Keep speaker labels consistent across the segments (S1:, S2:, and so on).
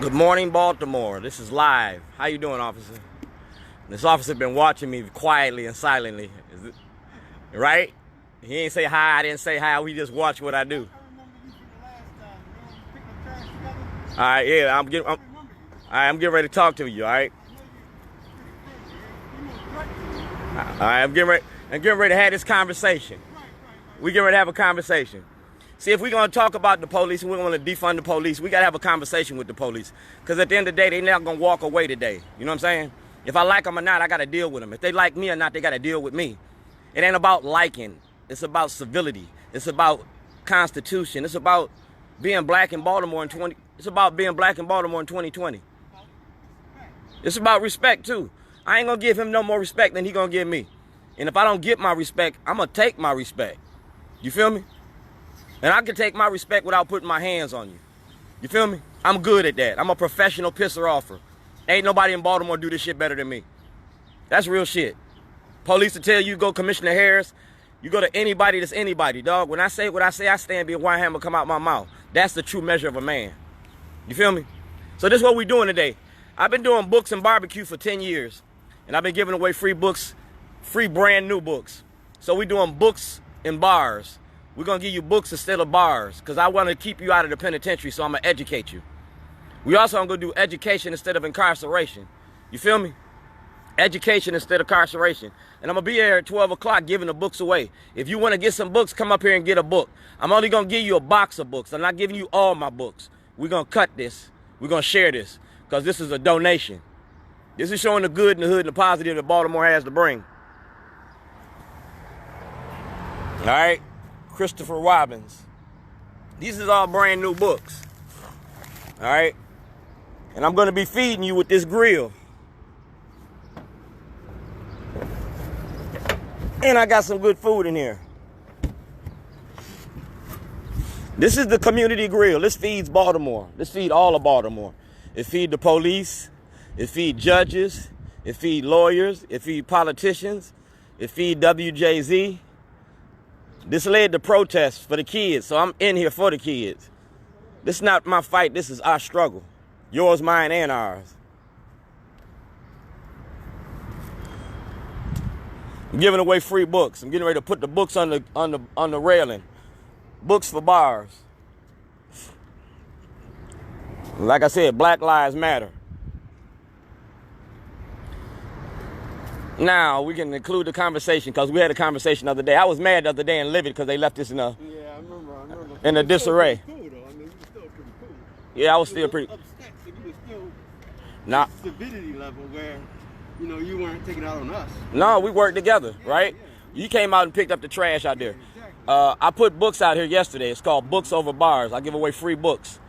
S1: Good morning, Baltimore. This is live. How you doing, officer? This officer been watching me quietly and silently. Is it right? He ain't say hi. I didn't say hi. We just watch what I do. All right, yeah. I'm getting ready to talk to you. All right. All right. I'm getting ready to have this conversation. We getting ready to have a conversation. See, if we're going to talk about the police and we want to defund the police, we got to have a conversation with the police. Because at the end of the day, they're not going to walk away today. You know what I'm saying? If I like them or not, I got to deal with them. If they like me or not, they got to deal with me. It ain't about liking. It's about civility. It's about Constitution. It's about being black in Baltimore in 2020. It's about respect, too. I ain't going to give him no more respect than he going to give me. And if I don't get my respect, I'm going to take my respect. You feel me? And I can take my respect without putting my hands on you. You feel me? I'm good at that. I'm a professional pisser offer. Ain't nobody in Baltimore do this shit better than me. That's real shit. Police will tell you, go Commissioner Harris. You go to anybody that's anybody, dog. When I say what I say, I stand behind one hammer come out my mouth. That's the true measure of a man. You feel me? So this is what we doing today. I've been doing books and barbecue for 10 years. And I've been giving away free books, free brand new books. So we doing books in bars. We're going to give you books instead of bars because I want to keep you out of the penitentiary, so I'm going to educate you. We also going to do education instead of incarceration. You feel me? Education instead of incarceration. And I'm going to be here at 12 o'clock giving the books away. If you want to get some books, come up here and get a book. I'm only going to give you a box of books. I'm not giving you all my books. We're going to cut this. We're going to share this because this is a donation. This is showing the good and the hood and the positive that Baltimore has to bring. All right? Christopher Robbins. These is all brand new books. All right? And I'm going to be feeding you with this grill. And I got some good food in here. This is the community grill. This feeds Baltimore. This feeds all of Baltimore. It feeds the police. It feeds judges. It feeds lawyers. It feeds politicians. It feeds WJZ. This led to protests for the kids, so I'm in here for the kids. This is not my fight. This is our struggle. Yours, mine, and ours. I'm giving away free books. I'm getting ready to put the books on the railing. Books for bars. Like I said, Black Lives Matter. Now we can include the conversation because we had a conversation the other day. I was mad the other day and livid because they left this in a in a disarray.
S2: Cool, though. I mean, you were still pretty cool.
S1: Yeah, I was still pretty.
S2: Upset, so you were still
S1: Nah.
S2: civility level where you weren't taking out on us.
S1: No, we worked together, right? You came out and picked up the trash out there.
S2: Exactly.
S1: I put books out here yesterday. It's called Books Over Bars. I give away free books.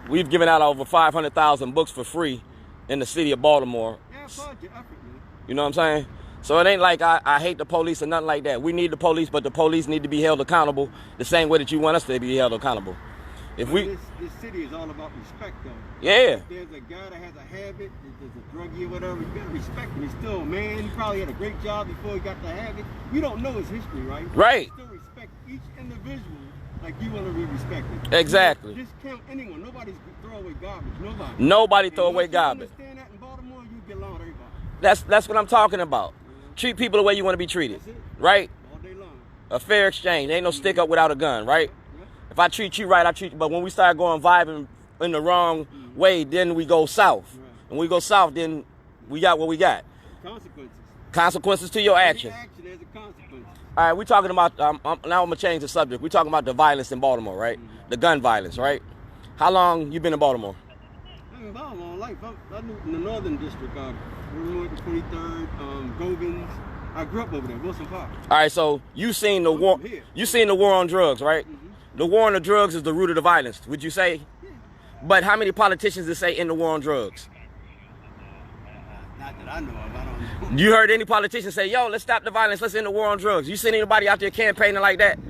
S1: We've given out over 500,000 books for free in the city of Baltimore.
S2: Yeah, I applaud your effort, man.
S1: You know what I'm saying? So it ain't like I hate the police or nothing like that. We need the police, but the police need to be held accountable the same way that you want us to be held accountable.
S2: This city is all about respect, though.
S1: Yeah.
S2: If there's a guy that has a habit, if there's a druggie or whatever, you gotta respect him. He's still a man. He probably had a great job before he got the habit. You don't know his history, right?
S1: Right.
S2: You still respect each individual like you want to be respected.
S1: Exactly.
S2: Just count anyone. Nobody's throw away garbage.
S1: Nobody throw away garbage.
S2: Understand that in Baltimore, you get along with everybody.
S1: That's what I'm talking about. Treat people the way you want to be treated, right?
S2: All day long.
S1: A fair exchange. Ain't no stick up without a gun, right? If I treat you right, I treat you. But when we start going vibing in the wrong way, then we go south.
S2: Right.
S1: And we go south, then we got what we got.
S2: Consequences.
S1: Consequences to your action.
S2: Every action has a consequence.
S1: All right, we're talking about, now I'm going to change the subject. We're talking about the violence in Baltimore, right? The gun violence, right? How long you been in Baltimore?
S2: I've been in Baltimore all life. I knew in the Northern District, we went to 23rd, Govins. I grew up over there, Wilson Park.
S1: All right, so you seen the war. You seen the war on drugs, right? The war on the drugs is the root of the violence. Would you say?
S2: Yeah.
S1: But how many politicians that say in the war on drugs?
S2: Not that I know of. I don't know.
S1: You heard any politician say, "Yo, let's stop the violence. Let's end the war on drugs." You seen anybody out there campaigning like that?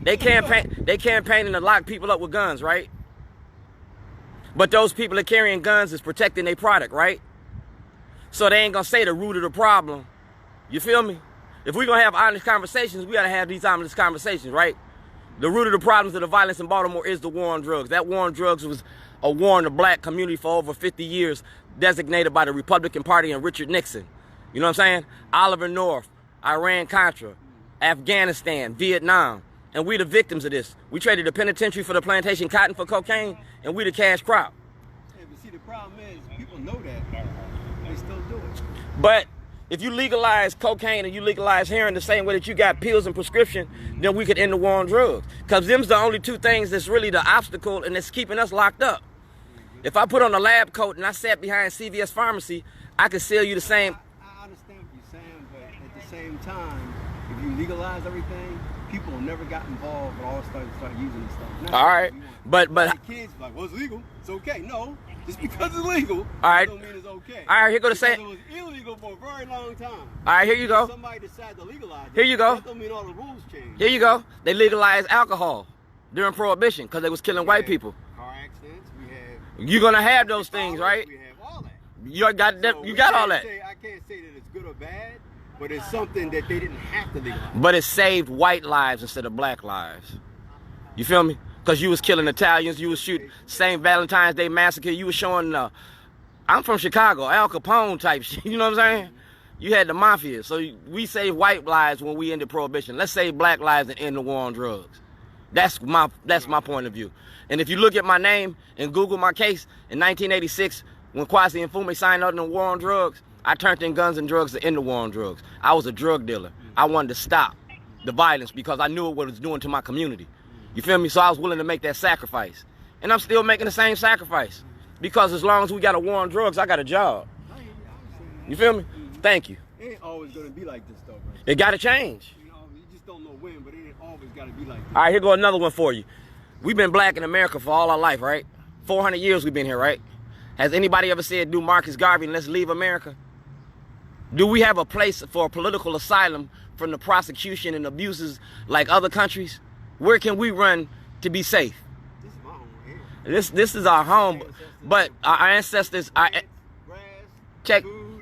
S1: They campaigning to lock people up with guns, right? But those people that carrying guns is protecting their product, right? So they ain't gonna say the root of the problem. You feel me? If we're gonna have honest conversations, we gotta have these honest conversations, right? The root of the problems of the violence in Baltimore is the war on drugs. That war on drugs was a war on the black community for over 50 years, designated by the Republican Party and Richard Nixon. You know what I'm saying? Oliver North, Iran-Contra, Afghanistan, Vietnam. And we the victims of this. We traded the penitentiary for the plantation cotton for cocaine, and we the cash crop.
S2: Yeah, but see, the problem is people know that. They still do it.
S1: But if you legalize cocaine and you legalize heroin the same way that you got pills and prescription, then we could end the war on drugs. Because them's the only two things that's really the obstacle and that's keeping us locked up. If I put on a lab coat and I sat behind CVS Pharmacy, I could sell you the same.
S2: I understand what you're saying, but at the same time, if you legalize everything, people never got involved, but all started using this stuff.
S1: All right, but
S2: the kids like, well, it's legal, it's okay. No, just because it's legal,
S1: all right,
S2: don't mean it's okay.
S1: All right, here go the same.
S2: It was illegal for a very long time.
S1: All right, here you go.
S2: Somebody decided to legalize it.
S1: Here you go.
S2: That don't mean all the rules changed.
S1: Here you go. They legalized alcohol during Prohibition because they was killing white people.
S2: Car accidents. We had.
S1: You're gonna have those things, right?
S2: We have all that.
S1: You got that.
S2: So
S1: you got all that.
S2: I can't say that it's good or bad, but it's something that they didn't have to legalize.
S1: But it saved white lives instead of black lives. You feel me? Because you was killing Italians, you was shooting St. Valentine's Day Massacre, you was showing, I'm from Chicago, Al Capone type shit, you know what I'm saying? You had the mafia, so we saved white lives when we ended Prohibition. Let's save black lives and end the war on drugs. That's my point of view. And if you look at my name and Google my case, in 1986, when Kwasi Nkrumah signed out in the war on drugs, I turned in guns and drugs to end the war on drugs. I was a drug dealer. I wanted to stop the violence because I knew what it was doing to my community. You feel me? So I was willing to make that sacrifice. And I'm still making the same sacrifice. Because as long as we got a war on drugs, I got a job. You feel me? Thank you.
S2: It ain't always going to be like this, though, bro.
S1: It got to change.
S2: You know, you just don't know when, but it ain't always got to be like this.
S1: All right, here go another one for you. We've been black in America for all our life, right? 400 years we've been here, right? Has anybody ever said, do Marcus Garvey and let's leave America? Do we have a place for a political asylum from the prosecution and abuses like other countries? Where can we run to be safe?
S2: This is my home here.
S1: This is our home, but our ancestors,
S2: Grass,
S1: check.
S2: food,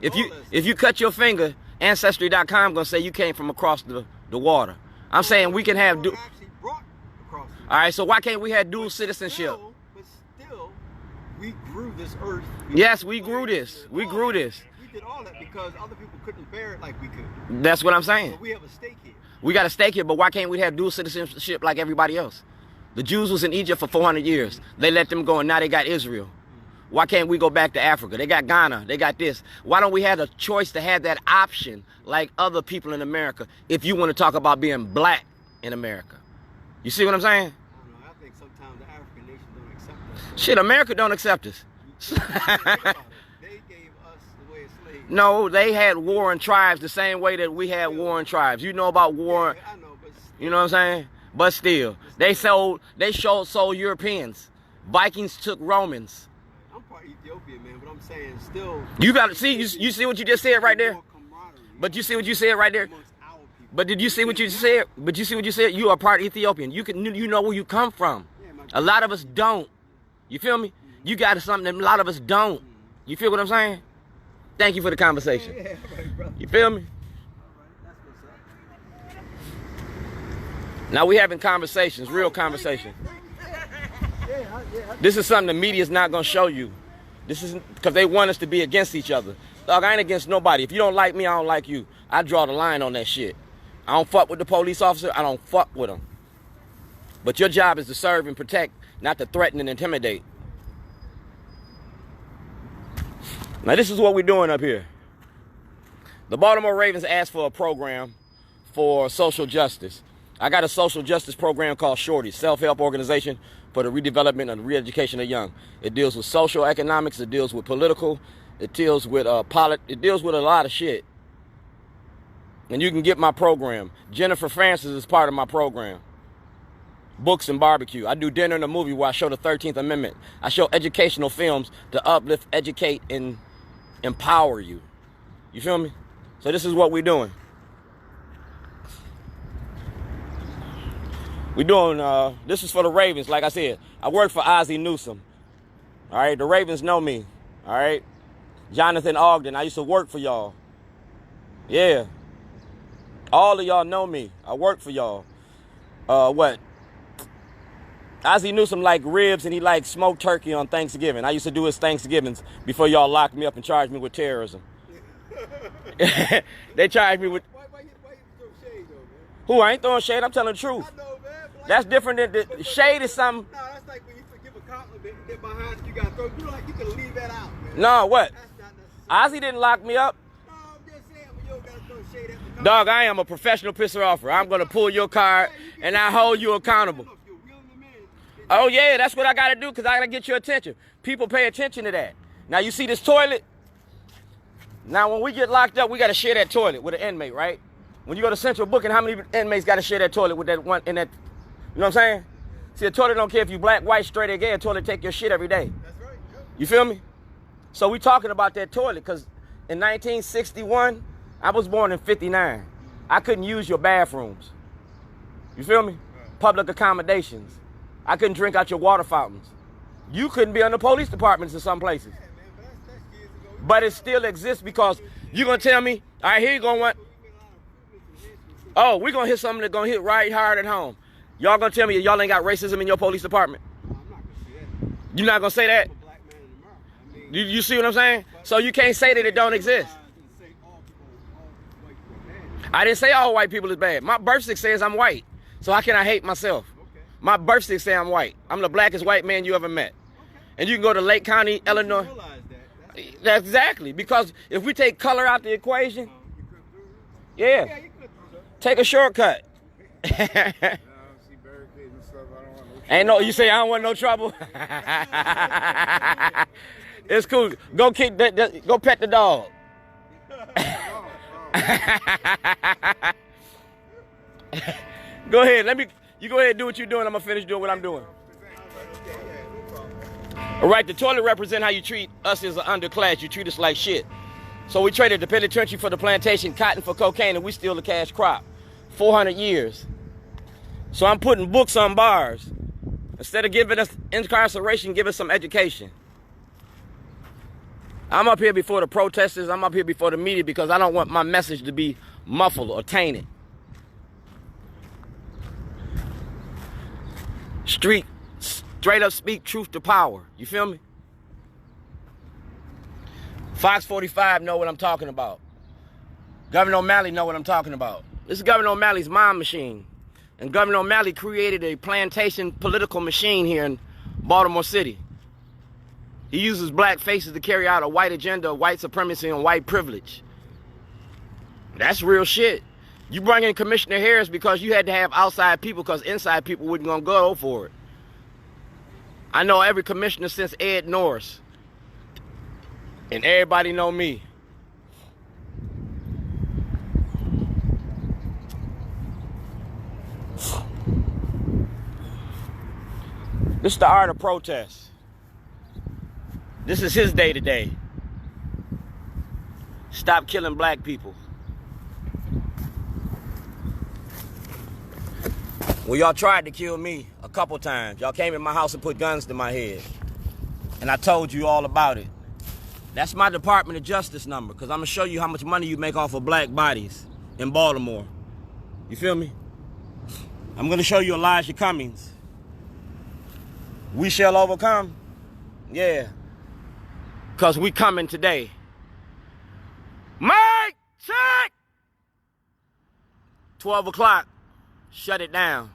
S1: If you cut your finger, Ancestry.com gonna say you came from across the water. I'm saying we can have.
S2: actually brought across the
S1: All right, so why can't we have dual citizenship?
S2: But still, we grew this earth.
S1: Yes, we grew this. We grew this.
S2: We did all that because other people couldn't bear it like we could.
S1: That's what I'm saying.
S2: So we have a stake here.
S1: We got a stake here, but why can't we have dual citizenship like everybody else? The Jews was in Egypt for 400 years. They let them go, and now they got Israel. Why can't we go back to Africa? They got Ghana. They got this. Why don't we have a choice to have that option like other people in America if you want to talk about being black in America? You see what I'm saying?
S2: I don't know. I think sometimes the African nations don't accept us.
S1: Shit, America don't accept us.
S2: They gave us the way of slavery.
S1: No, they had warring tribes the same way that we had warring tribes. You know about war.
S2: Yeah, I know, but
S1: You know what I'm saying? But still, they sold Europeans. Vikings took Romans.
S2: I'm part Ethiopian, man, but I'm saying still.
S1: You got to see. You see what you just said right there. But you see what you said right there. But did you see what you said? But you see what you said? You are part Ethiopian. You know where you come from. A lot of us don't. You feel me? You got something that a lot of us don't. You feel what I'm saying? Thank you for the conversation.
S2: Yeah, right, brother.
S1: You feel me?
S2: That's what's up.
S1: Now we having conversations, real conversation. This is something the media's not gonna show you. This is because they want us to be against each other. Dog, I ain't against nobody. If you don't like me, I don't like you. I draw the line on that shit. I don't fuck with the police officer. I don't fuck with them. But your job is to serve and protect, not to threaten and intimidate. Now this is what we're doing up here. The Baltimore Ravens asked for a program for social justice. I got a social justice program called Shorty, self-help organization for the redevelopment and re-education of young. It deals with social economics, it deals with political, it deals with it deals with a lot of shit. And you can get my program. Jennifer Francis is part of my program. Books and barbecue. I do dinner and a movie where I show the 13th Amendment. I show educational films to uplift, educate, and empower you. You feel me? So this is what we're doing. We're doing, this is for the Ravens, like I said. I work for Ozzie Newsome. All right, the Ravens know me. All right? Jonathan Ogden, I used to work for y'all. Yeah. All of y'all know me. I work for y'all. Ozzie Newsome liked ribs and he liked smoked turkey on Thanksgiving. I used to do his Thanksgivings before y'all locked me up and charged me with terrorism. They charged me with...
S2: Why you throw shade, though, man?
S1: Who? I ain't throwing shade. I'm telling the truth.
S2: I know, man.
S1: That's different than... The shade is something...
S2: No, that's like when you give a compliment, then behind you got to throw... You can leave that out, man.
S1: No, what?
S2: That's not necessary.
S1: Ozzie didn't lock me up.
S2: No, I'm just saying, when you don't got to throw shade at the compliment.
S1: Dog, I am a professional pisser offer. I'm going to pull your card and I hold you accountable. Oh, yeah, that's what I got to do because I got to get your attention. People pay attention to that. Now, you see this toilet? Now, when we get locked up, we got to share that toilet with an inmate, right? When you go to central booking, how many inmates got to share that toilet with that one in that? You know what I'm saying? See, a toilet don't care if you black, white, straight, or gay. A toilet take your shit every day.
S2: That's right. Yep.
S1: You feel me? So we talking about that toilet because in 1961, I was born in 59. I couldn't use your bathrooms. You feel me?
S2: Right.
S1: Public accommodations. I couldn't drink out your water fountains. You couldn't be on the police departments in some places.
S2: Yeah, man, but that's years ago.
S1: But it still exists because you're going to tell me, all right, here you going to... Oh, we're going to hit something that's going to hit right hard at home. Y'all going to tell me y'all ain't got racism in your police department?
S2: No, I'm not going to say that.
S1: You're not going to say that?
S2: I'm a black man in America. I mean,
S1: You see what I'm saying? So you can't say that it don't exist. I didn't say all white people is bad. My birth certificate says I'm white. So how can I hate myself?
S2: Okay.
S1: My birth certificate says I'm white. I'm the blackest white man you ever met.
S2: Okay.
S1: And you can go to Lake County, Illinois.
S2: Realize that.
S1: That's exactly. Because if we take color out the equation, yeah,
S2: Yeah, you could do that.
S1: take a shortcut. Ain't no, you say I don't want no trouble. It's cool. Go kick that, go pet the dog. Go ahead. You go ahead and do what you're doing. I'm gonna finish doing what I'm doing. All right, the toilet represent how you treat us as an underclass. You treat us like shit. So we traded the penitentiary for the plantation, cotton for cocaine, and we steal the cash crop. 400 years. So I'm putting books on bars. Instead of giving us incarceration, give us some education. I'm up here before the protesters. I'm up here before the media because I don't want my message to be muffled or tainted. Straight up speak truth to power. You feel me? Fox 45 know what I'm talking about. Governor O'Malley know what I'm talking about. This is Governor O'Malley's mind machine. And Governor O'Malley created a plantation political machine here in Baltimore City. He uses black faces to carry out a white agenda of white supremacy and white privilege. That's real shit. You bring in Commissioner Harris because you had to have outside people because inside people wasn't going to go for it. I know every commissioner since Ed Norris. And everybody know me. This is the art of protest. This is his day today. Stop killing black people. Well, y'all tried to kill me a couple times. Y'all came in my house and put guns to my head. And I told you all about it. That's my Department of Justice number, because I'm going to show you how much money you make off of black bodies in Baltimore. You feel me? I'm going to show you Elijah Cummings. We shall overcome. Yeah. Because we coming today. Mike, check! 12 o'clock. Shut it down.